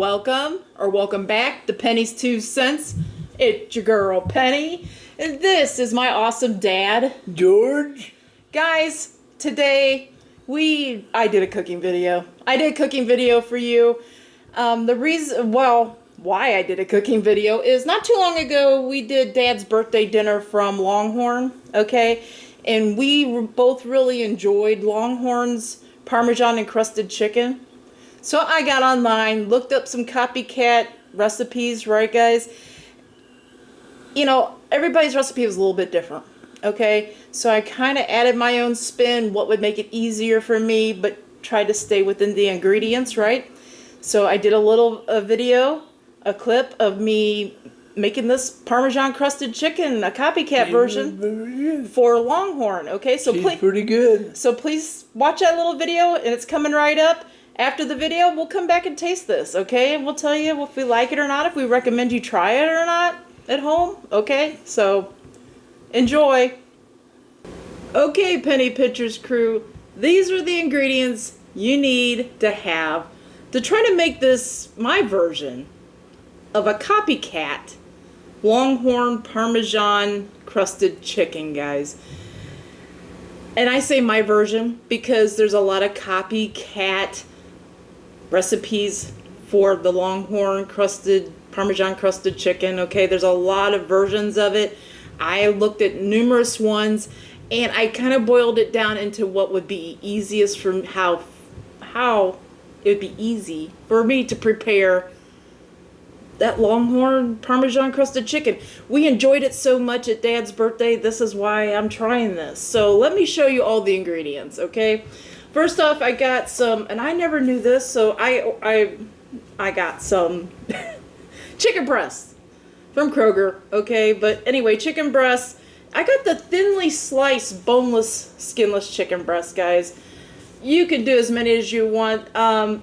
welcome back to Penny's 2 Cents. It's your girl Penny, and this is my awesome dad, George. Guys, today I did a cooking video. I did a cooking video for you. Why I did a cooking video is not too long ago we did Dad's birthday dinner from Longhorn, okay? And we both really enjoyed Longhorn's Parmesan Crusted Chicken. So I got online, looked up some Copycat recipes, right guys? You know, everybody's recipe was a little bit different, okay? So I kind of added my own spin, what would make it easier for me, but tried to stay within the ingredients, right? So I did a video, a clip of me making this Parmesan Crusted Chicken, a Copycat version for Longhorn, okay? So she's pretty good. So please watch that little video, and it's coming right up. After the video, we'll come back and taste this, okay? And we'll tell you if we like it or not, if we recommend you try it or not at home, okay? So, enjoy. Okay, Penny Pictures crew, these are the ingredients you need to have to try to make this, my version, of a Copycat Longhorn Parmesan Crusted Chicken, guys. And I say my version because there's a lot of Copycat recipes for the Longhorn Parmesan Crusted Chicken, okay? There's a lot of versions of it. I looked at numerous ones, and I kind of boiled it down into what would be easiest from how it would be easy for me to prepare that Longhorn Parmesan Crusted Chicken. We enjoyed it so much at Dad's birthday, this is why I'm trying this. So let me show you all the ingredients, okay? First off, I got some, and I never knew this, so I got some chicken breasts from Kroger, okay? But anyway, chicken breasts. I got the thinly sliced, boneless, skinless chicken breasts, guys. You can do as many as you want.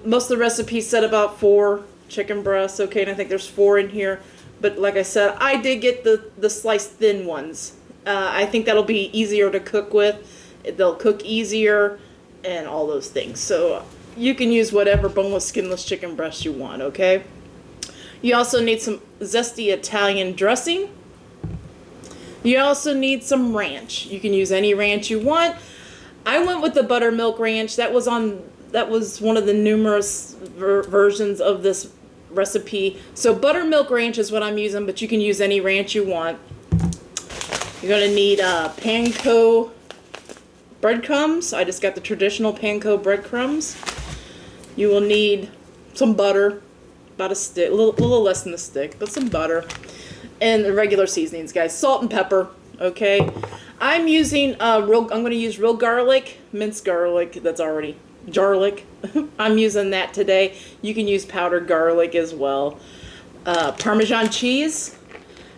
Most of the recipes said about 4 chicken breasts, okay? And I think there's 4 in here. But like I said, I did get the sliced thin ones. I think that'll be easier to cook with. They'll cook easier and all those things. So you can use whatever boneless, skinless chicken breast you want, okay? You also need some zesty Italian dressing. You also need some ranch. You can use any ranch you want. I went with the buttermilk ranch. That was one of the numerous versions of this recipe. So buttermilk ranch is what I'm using, but you can use any ranch you want. You're gonna need panko breadcrumbs. I just got the traditional panko breadcrumbs. You will need some butter, about a stick, a little less than a stick, but some butter, and the regular seasonings, guys. Salt and pepper. Okay, I'm using I'm going to use real garlic, minced garlic. That's already garlic. I'm using that today. You can use powdered garlic as well. Parmesan cheese.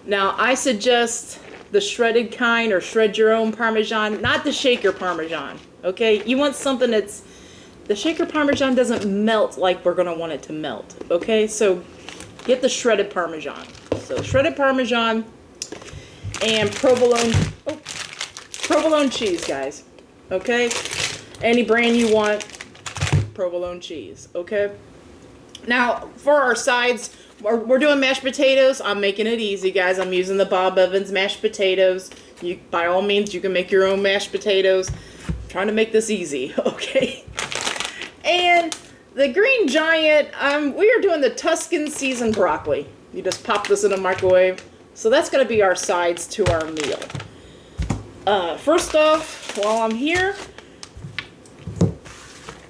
Now I suggest the shredded kind, or shred your own Parmesan, not the shaker Parmesan, okay? You want something that's, the shaker Parmesan doesn't melt like we're gonna want it to melt, okay? So get the shredded Parmesan. So shredded Parmesan and provolone cheese, guys, okay? Any brand you want, provolone cheese, okay? Now for our sides, we're doing mashed potatoes. I'm making it easy, guys. I'm using the Bob Evans mashed potatoes. You, by all means, you can make your own mashed potatoes. I'm trying to make this easy, okay? And the Green Giant, we are doing the Tuscan seasoned broccoli. You just pop this in a microwave. So that's going to be our sides to our meal. First off, while I'm here,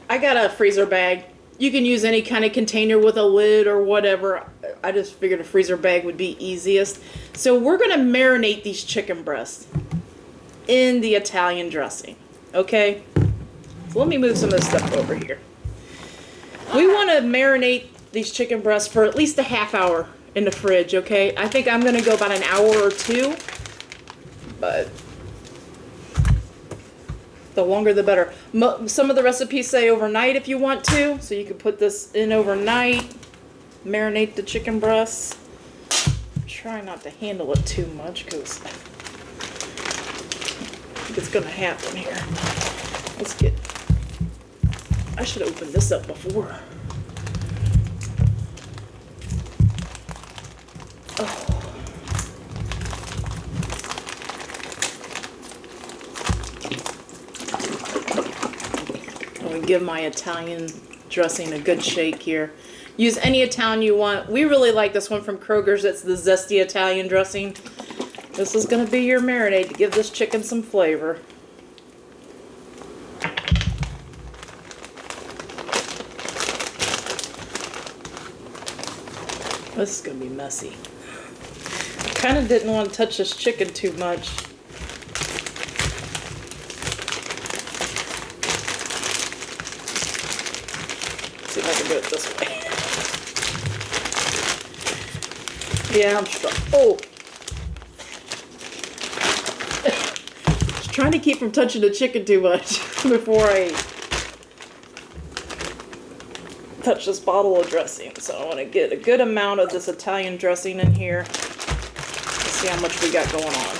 I got a freezer bag. You can use any kind of container with a lid or whatever. I just figured a freezer bag would be easiest. So we're going to marinate these chicken breasts in the Italian dressing, okay? So let me move some of this stuff over here. We want to marinate these chicken breasts for at least a half hour in the fridge, okay? I think I'm going to go about an hour or 2, but the longer the better. Some of the recipes say overnight if you want to, so you can put this in overnight, marinate the chicken breasts. Try not to handle it too much because I think it's going to happen here. I should have opened this up before. gonna give my Italian dressing a good shake here. Use any Italian you want. We really like this one from Kroger's. It's the zesty Italian dressing. This is gonna be your marinade to give this chicken some flavor. This is gonna be messy. I kind of didn't want to touch this chicken too much. See if I can do it this way. Yeah, I'm strong. Oh! Just trying to keep from touching the chicken too much before I touch this bottle of dressing. So I want to get a good amount of this Italian dressing in here. Let's see how much we got going on.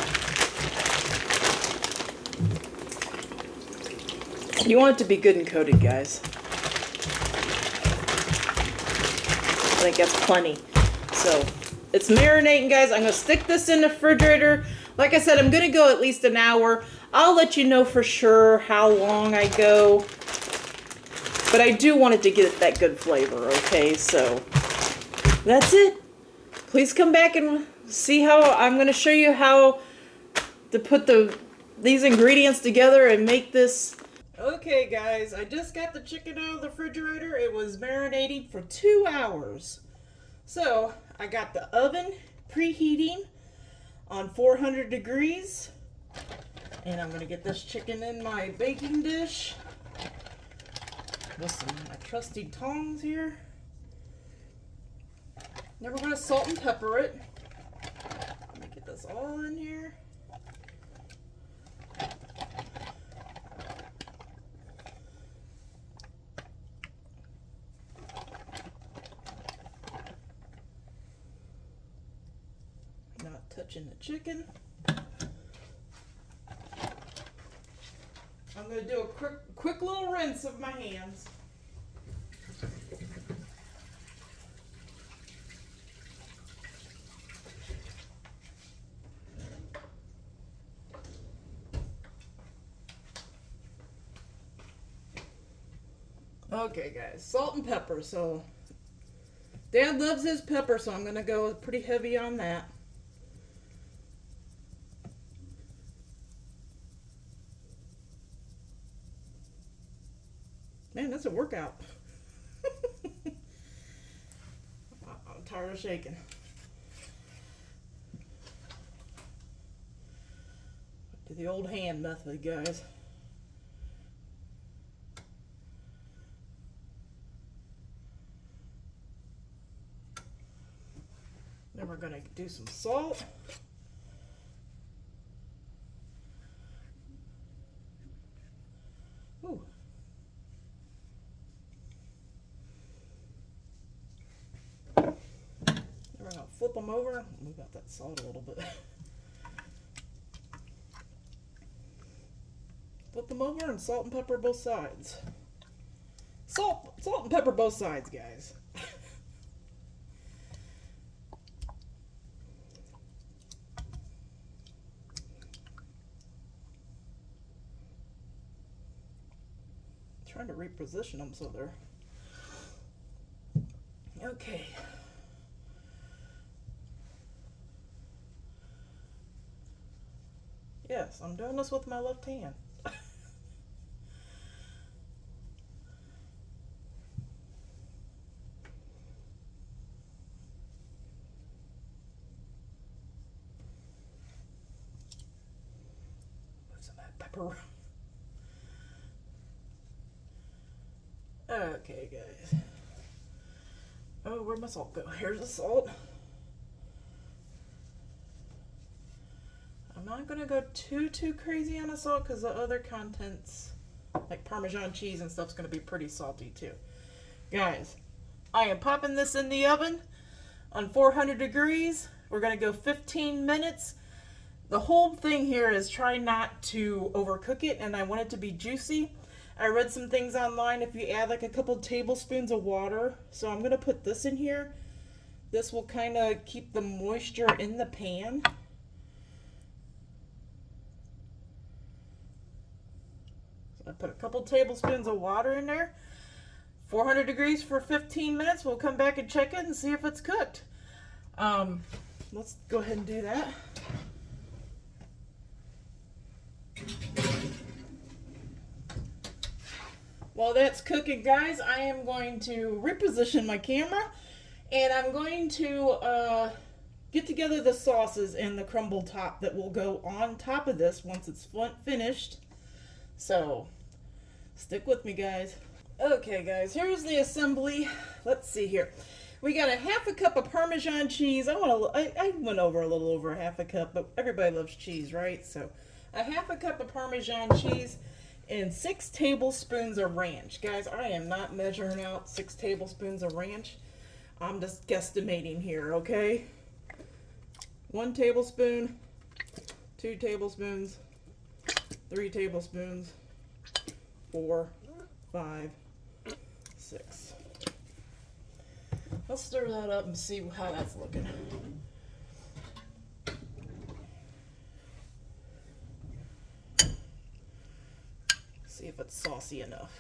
You want it to be good and coated, guys. I think that's plenty. So it's marinating, guys. I'm going to stick this in the refrigerator. Like I said, I'm going to go at least an hour. I'll let you know for sure how long I go. But I do want it to get that good flavor, okay? So that's it. Please come back and see how I'm going to show you how to put these ingredients together and make this. Okay, guys, I just got the chicken out of the refrigerator. It was marinating for 2 hours. So I got the oven preheating on 400 degrees. And I'm going to get this chicken in my baking dish with some of my trusty tongs here. Then we're going to salt and pepper it. Let me get this all in here. Not touching the chicken. I'm going to do a quick little rinse of my hands. Okay, guys, salt and pepper. So Dad loves his pepper, so I'm going to go pretty heavy on that. Man, that's a workout. I'm tired of shaking. Do the old hand method, guys. Then we're going to do some salt. Ooh. We're going to flip them over. Move out that salt a little bit. Flip them over and salt and pepper both sides. Salt and pepper both sides, guys. Trying to reposition them so they're okay. Yes, I'm doing this with my left hand. Put some of that pepper. Okay, guys. Oh, where'd my salt go? Here's the salt. I'm not going to go too crazy on the salt because the other contents, like Parmesan cheese and stuff, is going to be pretty salty too. Guys, I am popping this in the oven on 400 degrees. We're going to go 15 minutes. The whole thing here is try not to overcook it, and I want it to be juicy. I read some things online if you add like a couple tablespoons of water. So I'm going to put this in here. This will kind of keep the moisture in the pan. So I put a couple tablespoons of water in there. 400 degrees for 15 minutes. We'll come back and check it and see if it's cooked. Let's go ahead and do that. While that's cooking, guys, I am going to reposition my camera and I'm going to get together the sauces and the crumble top that will go on top of this once it's finished. So stick with me, guys. Okay, guys, here's the assembly. Let's see here. We got a half a cup of Parmesan cheese. I went over a little over a half a cup, but everybody loves cheese, right? So a half a cup of Parmesan cheese and 6 tablespoons of ranch. Guys, I am not measuring out 6 tablespoons of ranch. I'm just guesstimating here, okay? 1 tablespoon, 2 tablespoons, 3 tablespoons, 4, 5, 6. Let's stir that up and see how that's looking. See if it's saucy enough.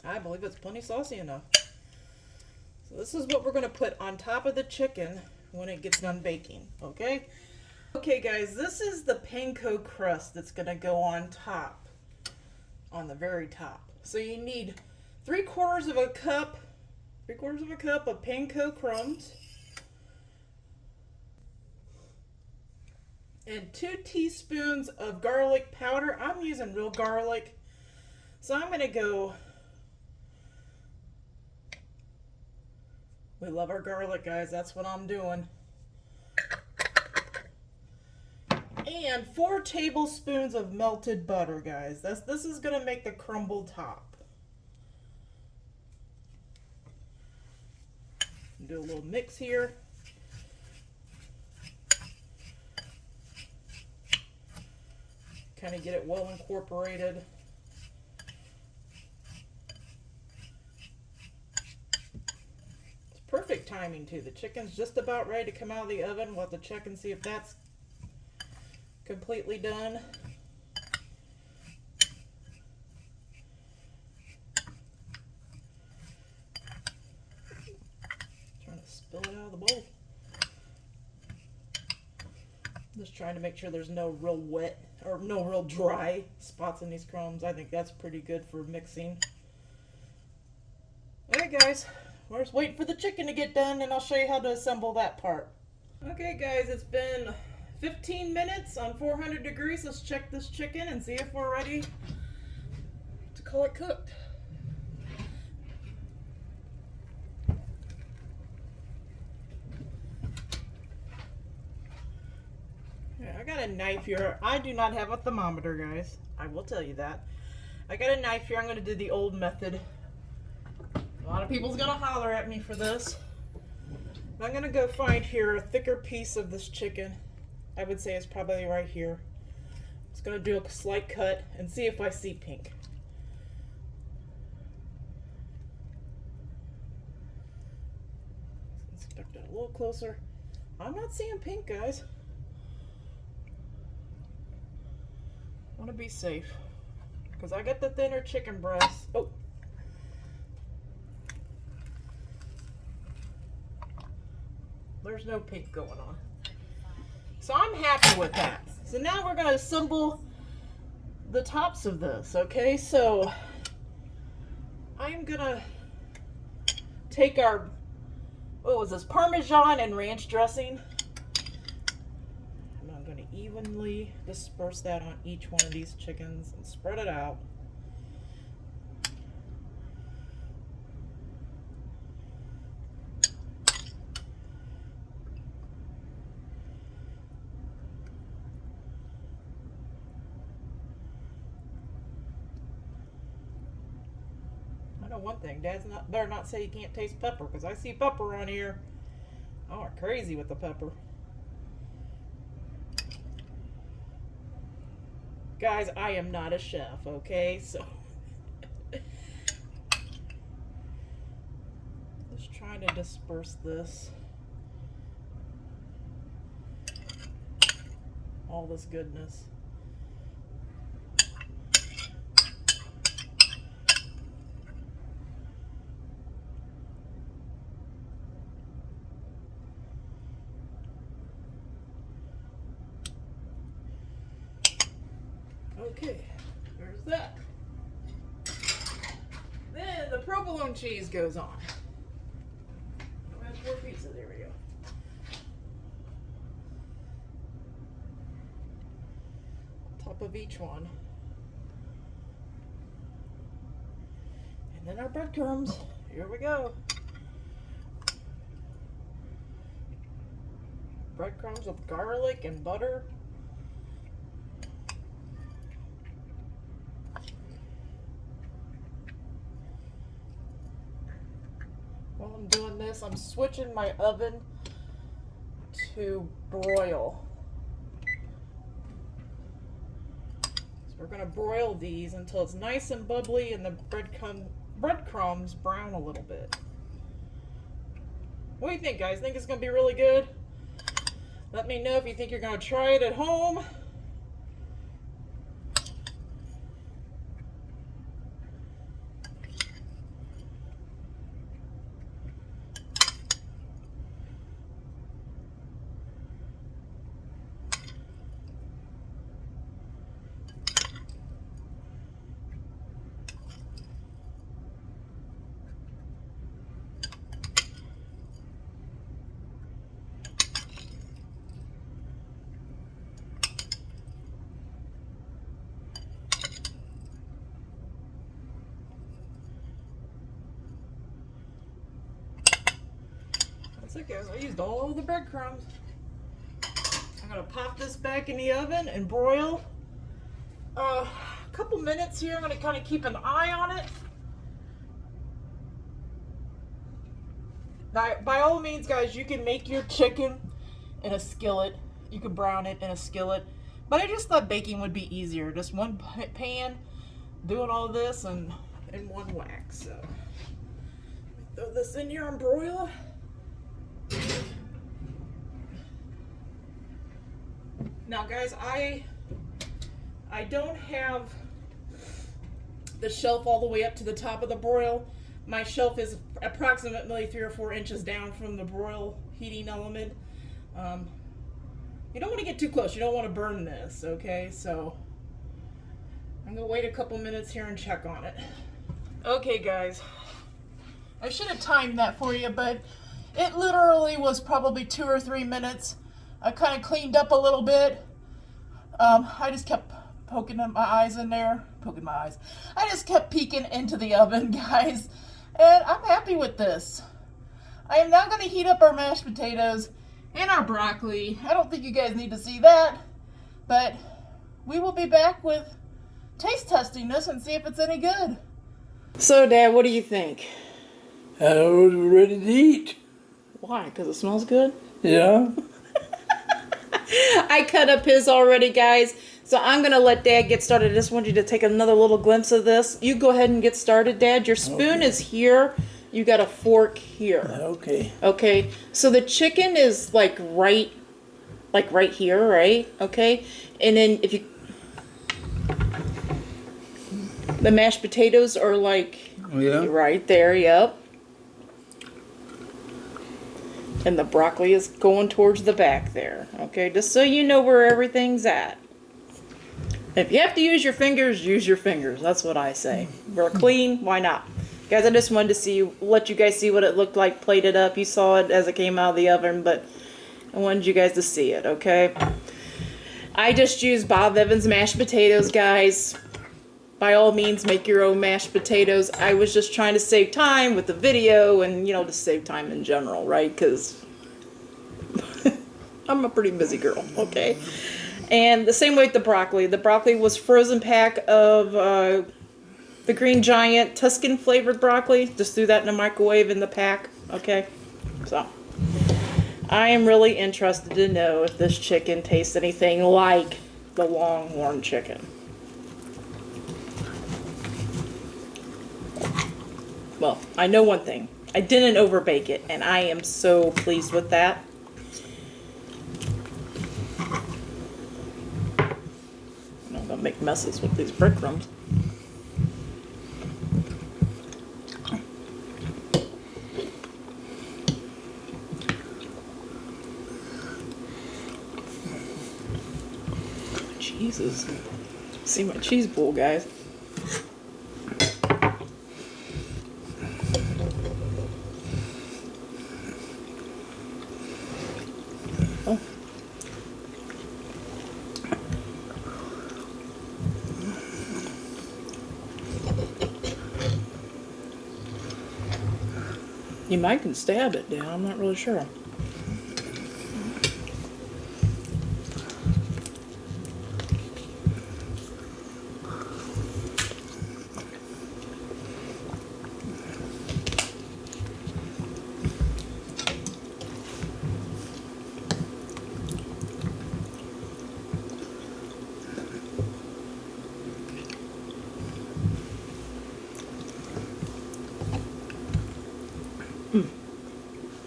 I believe it's plenty saucy enough. So this is what we're going to put on top of the chicken when it gets done baking, okay? Okay, guys, this is the panko crust that's going to go on top, on the very top. So you need 3/4 of a cup of panko crumbs and 2 teaspoons of garlic powder. I'm using real garlic, so I'm going to go. We love our garlic, guys. That's what I'm doing. And 4 tablespoons of melted butter, guys. This is going to make the crumble top. Do a little mix here. Kind of get it well incorporated. It's perfect timing too. The chicken's just about ready to come out of the oven. We'll have to check and see if that's completely done. Trying to spill it out of the bowl. Just trying to make sure there's no real wet or no real dry spots in these crumbs. I think that's pretty good for mixing. Okay, guys, we're just waiting for the chicken to get done and I'll show you how to assemble that part. Okay, guys, it's been 15 minutes on 400 degrees. Let's check this chicken and see if we're ready to call it cooked. I got a knife here. I do not have a thermometer, guys. I will tell you that. I got a knife here. I'm going to do the old method. A lot of people's going to holler at me for this. I'm going to go find here a thicker piece of this chicken. I would say it's probably right here. I'm just going to do a slight cut and see if I see pink. Let's inspect it a little closer. I'm not seeing pink, guys. I want to be safe because I got the thinner chicken breast. Oh. There's no pink going on. So I'm happy with that. So now we're going to assemble the tops of this, okay? So I'm going to take our, what was this, Parmesan and ranch dressing. And I'm going to evenly disperse that on each one of these chickens and spread it out. One thing, Dad's not better not say you can't taste pepper, because I see pepper on here. Oh, I'm crazy with the pepper. Guys, I am not a chef, okay? So just trying to disperse this. all this goodness. Okay, there's that. Then the provolone cheese goes on. I have 4 pieces, there we go. Top of each one. And then our breadcrumbs. Here we go. Breadcrumbs with garlic and butter. While I'm doing this, I'm switching my oven to broil. So we're going to broil these until it's nice and bubbly and the breadcrumbs brown a little bit. What do you think, guys? Think it's going to be really good? Let me know if you think you're going to try it at home. That's it, guys. I used all the breadcrumbs. I'm gonna pop this back in the oven and broil a couple minutes here. I'm gonna kind of keep an eye on it. Now, by all means, guys, you can make your chicken in a skillet. You can brown it in a skillet. But I just thought baking would be easier. Just one pan, doing all this and in one whack. So throw this in here and broil. Now, guys, I don't have the shelf all the way up to the top of the broil. My shelf is approximately 3 or 4 inches down from the broil heating element. You don't want to get too close. You don't want to burn this, okay? So I'm going to wait a couple minutes here and check on it. Okay, guys. I should have timed that for you, but it literally was probably 2 or 3 minutes. I kind of cleaned up a little bit. I just kept poking my eyes in there. I just kept peeking into the oven, guys. And I'm happy with this. I am now going to heat up our mashed potatoes and our broccoli. I don't think you guys need to see that. But we will be back with taste testing this and see if it's any good. So, Dad, what do you think? I was ready to eat. Why? Because it smells good? Yeah. I cut up his already, guys. So I'm going to let Dad get started. I just want you to take another little glimpse of this. You go ahead and get started, Dad. Your spoon is here. You got a fork here. Okay. Okay. So the chicken is like right here, right? Okay. And then if you... The mashed potatoes are like right there, yep. And the broccoli is going towards the back there. Okay, just so you know where everything's at. If you have to use your fingers, use your fingers. That's what I say. We're clean, why not? Guys, I just wanted to let you guys see what it looked like plated up. You saw it as it came out of the oven, but I wanted you guys to see it, okay? I just used Bob Evans mashed potatoes, guys. By all means, make your own mashed potatoes. I was just trying to save time with the video and, just save time in general, right? Because I'm a pretty busy girl, okay? And the same way with the broccoli. The broccoli was frozen pack of the Green Giant Tuscan flavored broccoli. Just threw that in the microwave in the pack, okay? So, I am really interested to know if this chicken tastes anything like the Longhorn chicken. Well, I know one thing. I didn't overbake it, and I am so pleased with that. make messes with these breadcrumbs. Jesus. See my cheese bowl, guys. Oh. You might can stab it down, I'm not really sure.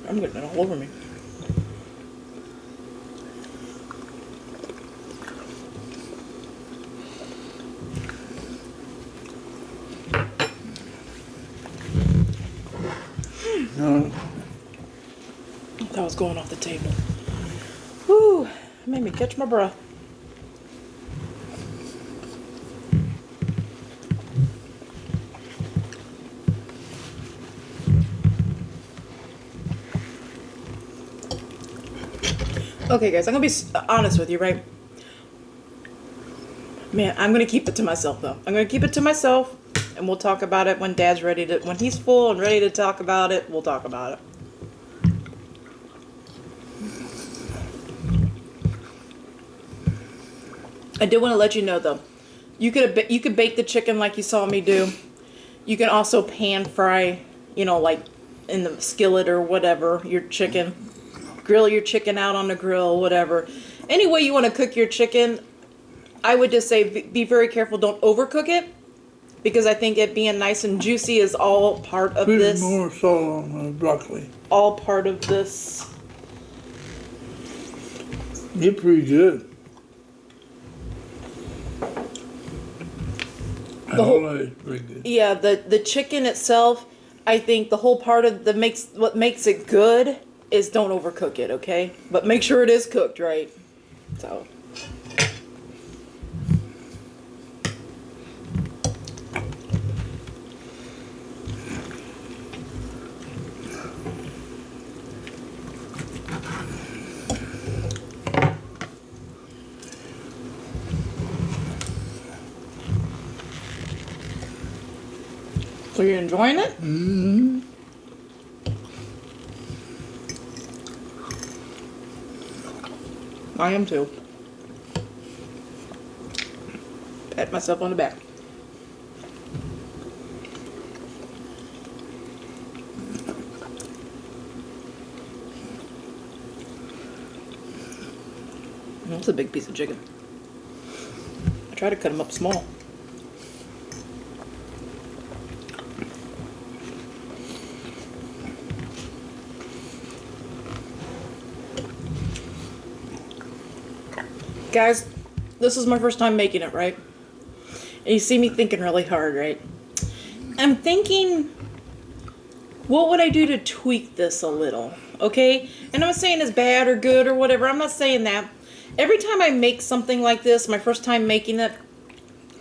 I'm getting it all over me. No. That was going off the table. Whew, it made me catch my breath. Okay, guys, I'm gonna be honest with you, right? Man, I'm gonna keep it to myself, though. I'm gonna keep it to myself, and we'll talk about it when Dad's ready to. When he's full and ready to talk about it, we'll talk about it. I did want to let you know, though, you could bake the chicken like you saw me do. You can also pan fry, you know, like in the skillet or whatever, your chicken. Grill your chicken out on the grill, whatever. Any way you want to cook your chicken, I would just say be very careful. Don't overcook it, because I think it being nice and juicy is all part of Put this. more salt on the broccoli. All part of this. Get pretty good. The whole, that is pretty good. yeah, the chicken itself, I think the whole part of what makes it good is don't overcook it, okay? But make sure it is cooked right. So. So you're enjoying it? Mm-hmm. I am too. Pat myself on the back. That's a big piece of chicken. I try to cut them up small. Guys, this is my first time making it, right? And you see me thinking really hard, right? I'm thinking, what would I do to tweak this a little, okay? And I'm not saying it's bad or good or whatever. I'm not saying that. Every time I make something like this, my first time making it,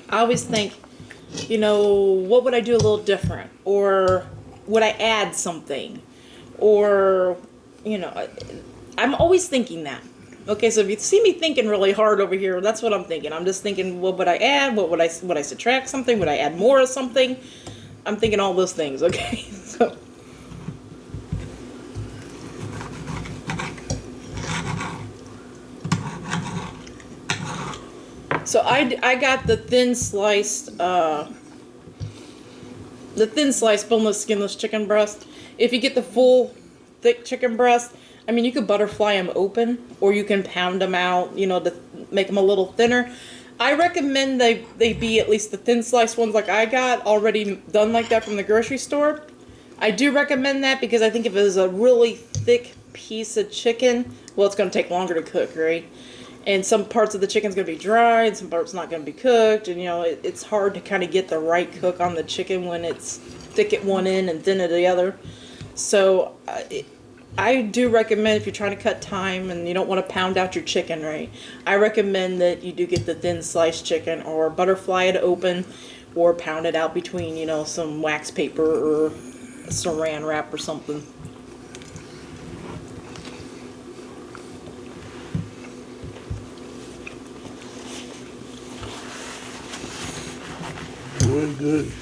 I always think, you know, what would I do a little different? Or would I add something? Or, you know, I'm always thinking that. Okay, so if you see me thinking really hard over here, that's what I'm thinking. I'm just thinking, what would I add? Would I subtract something? Would I add more of something? I'm thinking all those things, okay? So I got the thin sliced boneless, skinless chicken breast. If you get the full, thick chicken breast, I mean, you could butterfly them open, or you can pound them out, you know, to make them a little thinner. I recommend they be at least the thin sliced ones like I got, already done like that from the grocery store. I do recommend that because I think if it is a really thick piece of chicken, well, it's going to take longer to cook, right? And some parts of the chicken's going to be dry and some parts not going to be cooked. And, you know, it's hard to kind of get the right cook on the chicken when it's thick at one end and thin at the other. So I do recommend, if you're trying to cut time and you don't want to pound out your chicken, right, I recommend that you do get the thin sliced chicken, or butterfly it open, or pound it out between, you know, some wax paper or a saran wrap or something. Very good.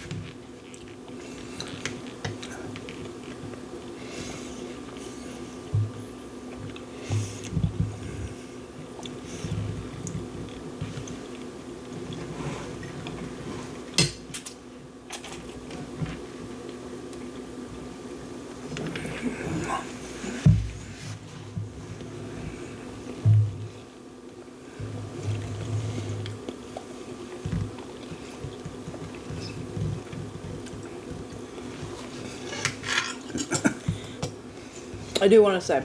I do want to say,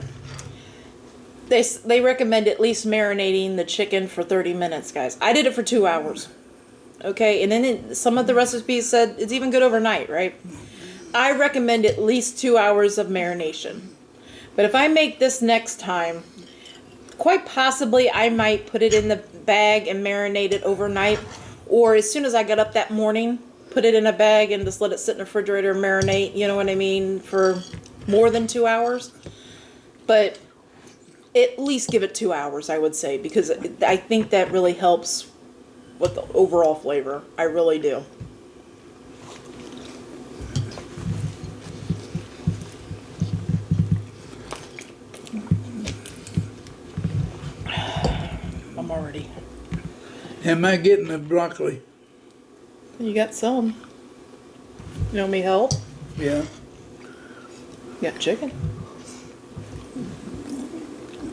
they recommend at least marinating the chicken for 30 minutes, guys. I did it for 2 hours. Okay, and then some of the recipes said it's even good overnight, right? I recommend at least 2 hours of marination. But if I make this next time, quite possibly I might put it in the bag and marinate it overnight. Or as soon as I get up that morning, put it in a bag and just let it sit in the refrigerator and marinate, you know what I mean, for more than 2 hours. But at least give it 2 hours, I would say, because I think that really helps with the overall flavor. I really do. I'm already. Am I getting the broccoli? You got some. You want me to help? Yeah. You got chicken.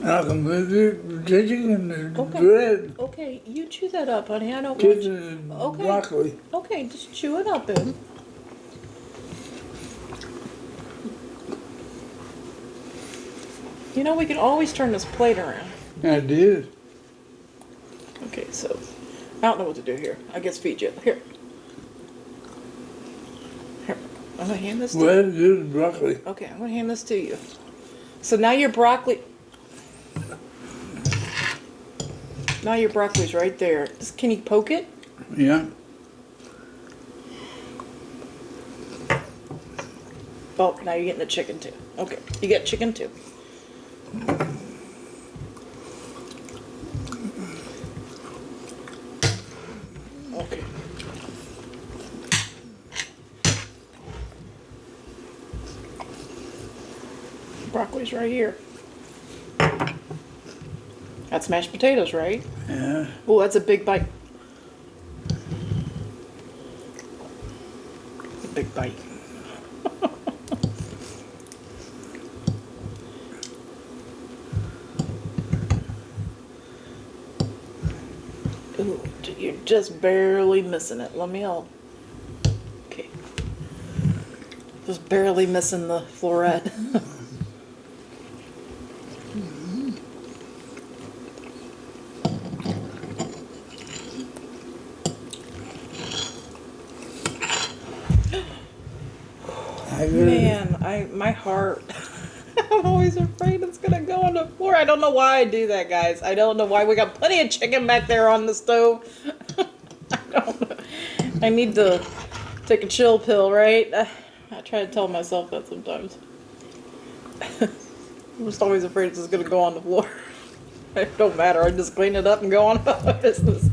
I can move the chicken and the Okay. bread. Okay, you chew that up, honey. I don't want Chicken you. and Okay. broccoli. Okay, just chew it up, then. You know, we can always turn this plate around. I did. Okay, so I don't know what to do here. I guess feed you. Here. Here. I'm gonna hand this to you. Well, good broccoli. Okay, I'm gonna hand this to you. So now your broccoli. Now your broccoli's right there. Can you poke it? Yeah. Oh, now you're getting the chicken too. Okay, you get chicken too. Okay. Broccoli's right here. That's mashed potatoes, right? Yeah. Oh, that's a big bite. A big bite. Ooh, you're just barely missing it. Let me help. Okay. Just barely missing the floret. Man, my heart. I'm always afraid it's gonna go on the floor. I don't know why I do that, guys. I don't know why. We got plenty of chicken back there on the stove. I don't know. I need to take a chill pill, right? I try to tell myself that sometimes. I'm just always afraid it's just gonna go on the floor. It don't matter. I just clean it up and go on about my business.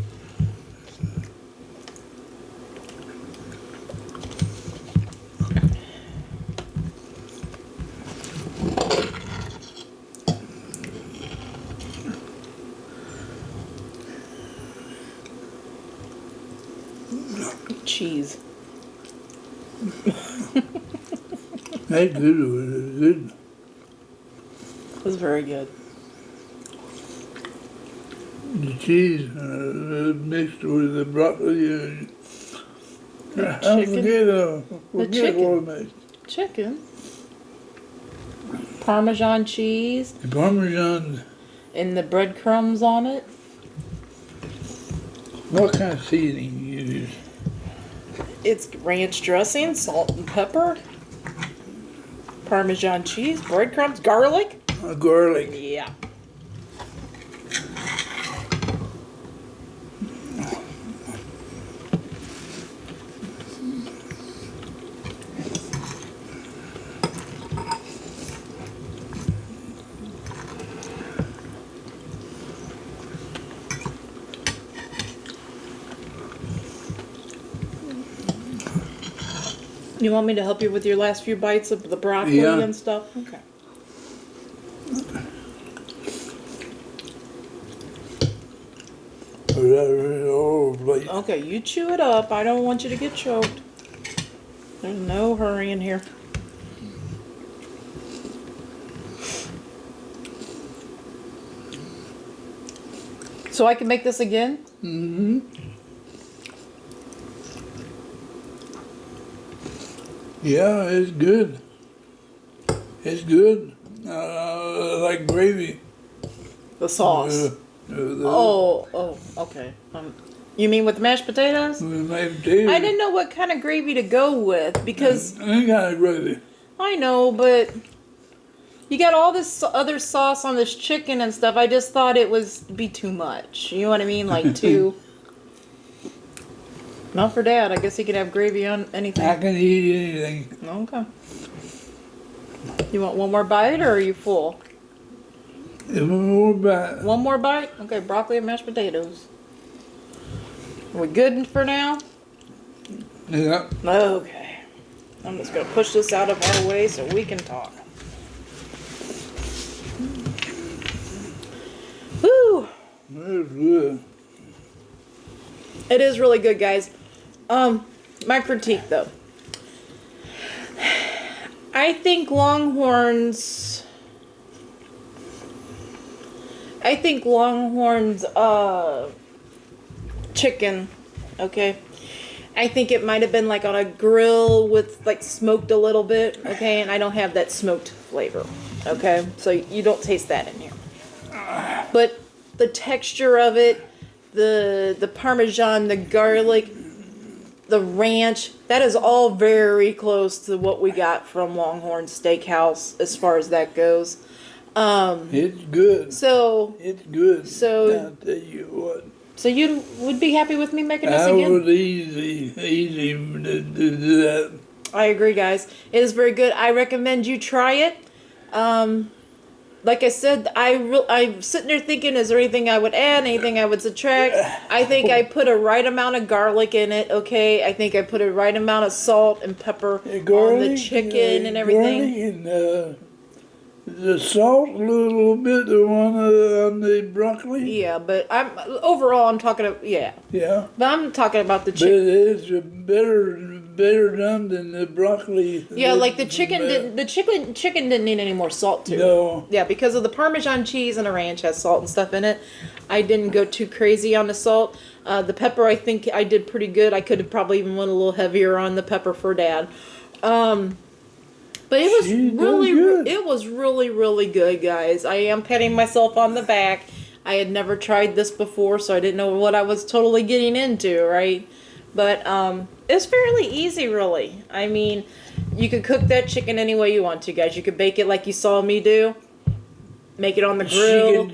Cheese. That's good. Good. It was very good. The cheese mixed with the broccoli. I forget chicken. what I made. Chicken. Parmesan cheese. The Parmesan. And the breadcrumbs on it. What kind of seasoning you use? It's ranch dressing, salt and pepper, Parmesan cheese, breadcrumbs, garlic. Garlic. Yeah. You want me to help you with your last few bites of the broccoli Yeah. and stuff? Okay. Okay, you chew it up. I don't want you to get choked. There's no hurry in here. So I can make this again? Mm-hmm. Yeah, it's good. It's good. Like gravy. The sauce. Oh, okay. You mean with mashed potatoes? With mashed potatoes. I didn't know what kind of gravy to go with because Any kind of gravy. I know, but you got all this other sauce on this chicken and stuff. I just thought it was be too much. You know what I mean? Like too. Not for Dad. I guess he can have gravy on anything. I can eat anything. Okay. You want one more bite or are you full? One more bite. One more bite? Okay, broccoli and mashed potatoes. Are we good for now? Yeah. Okay. I'm just going to push this out of our way so we can talk. Woo! That's good. It is really good, guys. My critique, though. I think Longhorn's chicken, okay? I think it might have been like on a grill with like smoked a little bit, okay? And I don't have that smoked flavor, okay? So you don't taste that in here. But the texture of it, the Parmesan, the garlic, the ranch, that is all very close to what we got from Longhorn Steakhouse as far as that goes. It's good. So It's good. So- I'll tell you what. so you would be happy with me making this I again? was easy to do that. I agree, guys. It is very good. I recommend you try it. Like I said, I'm sitting there thinking, is there anything I would add, anything I would subtract? I think I put a right amount of garlic in it, okay? I think I put a right amount of salt and pepper on the chicken and everything. Garlic and the salt, a little bit, the one on the broccoli. Yeah, but I'm talking, yeah. Yeah. But I'm talking about the But chicken. it's better done than the broccoli. Yeah, like the chicken didn't need any more salt to it. No. Yeah, because of the Parmesan cheese and the ranch has salt and stuff in it. I didn't go too crazy on the salt. The pepper, I think I did pretty good. I could have probably even went a little heavier on the pepper for Dad. But it was really, really good, guys. I am patting myself on the back. I had never tried this before, so I didn't know what I was totally getting into, right? But it's fairly easy, really. I mean, you could cook that chicken any way you want to, guys. You could bake it like you saw me do. Make it on the grill.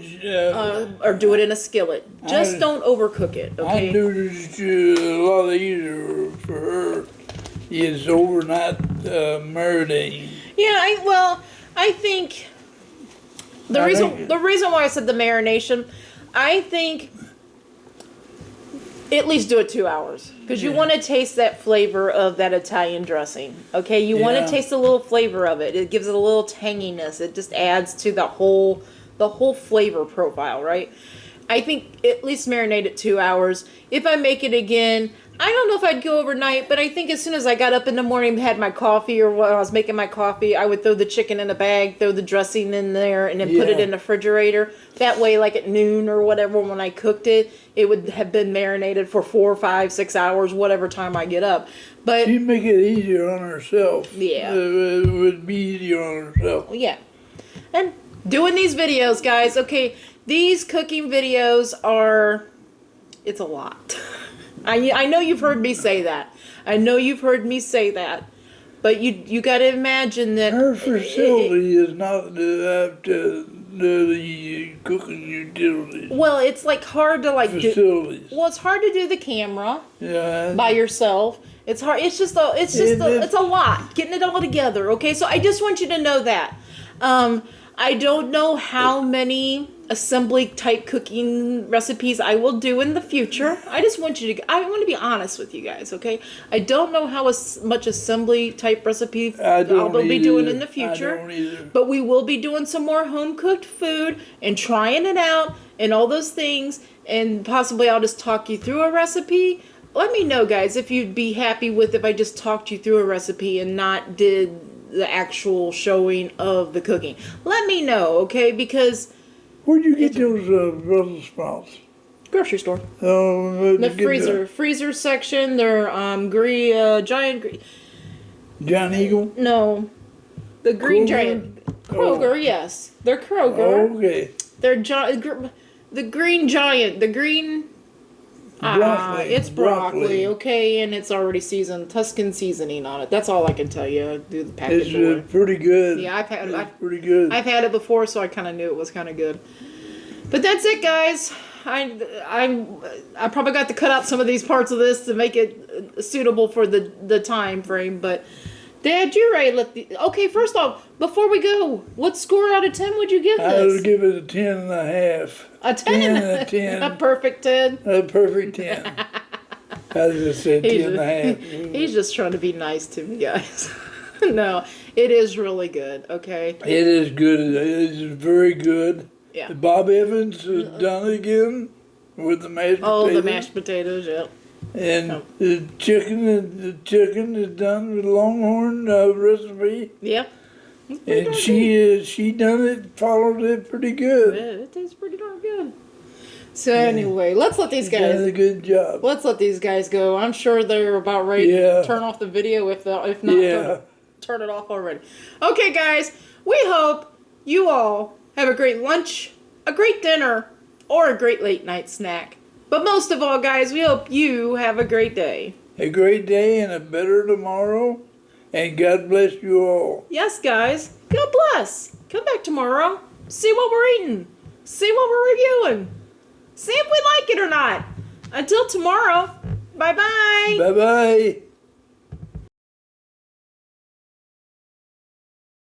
Or do it in a skillet. Just don't overcook it, okay? I do this a lot easier for her. Is overnight marinating. Yeah, I think the reason why I said the marination, I think at least do it 2 hours because you want to taste that flavor of that Italian dressing. Okay, you want to taste a little flavor of it. It gives it a little tanginess. It just adds to the whole flavor profile, right? I think at least marinate it 2 hours. If I make it again, I don't know if I'd go overnight, but I think as soon as I got up in the morning, had my coffee, or when I was making my coffee, I would throw the chicken in a bag, throw the dressing in there, and then put it in the refrigerator. That way, like at noon or whatever, when I cooked it, it would have been marinated for 4, 5, 6 hours, whatever time I get up. But She'd make it easier on herself. Yeah. It would be easier on herself. yeah, and doing these videos, guys. Okay, these cooking videos are it's a lot. I know you've heard me say that. I know you've heard me say that. But you got to imagine that Her facility is not up to the cooking utilities. Well, it's like hard to like facilities. It's hard to do the camera Yeah. by yourself. It's hard. It's a lot getting it all together. Okay, so I just want you to know that. I don't know how many assembly type cooking recipes I will do in the future. I just want I want to be honest with you guys, okay? I don't know how much assembly type recipe I'll be doing in the future. I don't either. But we will be doing some more home cooked food and trying it out and all those things, and possibly I'll just talk you through a recipe. Let me know, guys, if you'd be happy with if I just talked you through a recipe and not did the actual showing of the cooking. Let me know, okay? Because where'd you get those Brussels sprouts? grocery store. Oh, The freezer section. They're giant. Giant Eagle. No, the green Kroger? giant Kroger. Oh. Yes, they're Kroger. Okay. They're the green giant. The green. Broccoli. It's broccoli, okay, and it's already seasoned, Tuscan seasoning on it. That's all I can tell you. I do the package. It's pretty good. Yeah, pretty good. I've had it before, so I kind of knew it was kind of good. But that's it, guys. I probably got to cut out some of these parts of this to make it suitable for the time frame. But Dad, you're ready. Okay, first off, before we go, what score out of 10 would you give this? I would give it a 10.5. A 10 and a 10. A perfect 10. A perfect 10. I just said 10.5. He's just trying to be nice to me, guys. No, it is really good. Okay. It is good. It is very good. Yeah. Bob Evans has done it again with the mashed potatoes. Oh, the mashed potatoes, yeah. And the chicken is done with Longhorn recipe. Yeah. And she done it, followed it pretty good. Yeah, it tastes pretty darn good. So anyway, let's let these She done guys. a good job. Let's let these guys go. I'm sure they're about ready to turn off the video. If not, turn it off already. Okay, guys. We hope you all have a great lunch, a great dinner, or a great late night snack. But most of all, guys, we hope you have a great day. A great day and a better tomorrow. And God bless you all. Yes, guys. God bless. Come back tomorrow. See what we're eating. See what we're reviewing. See if we like it or not. Until tomorrow. Bye-bye. Bye-bye.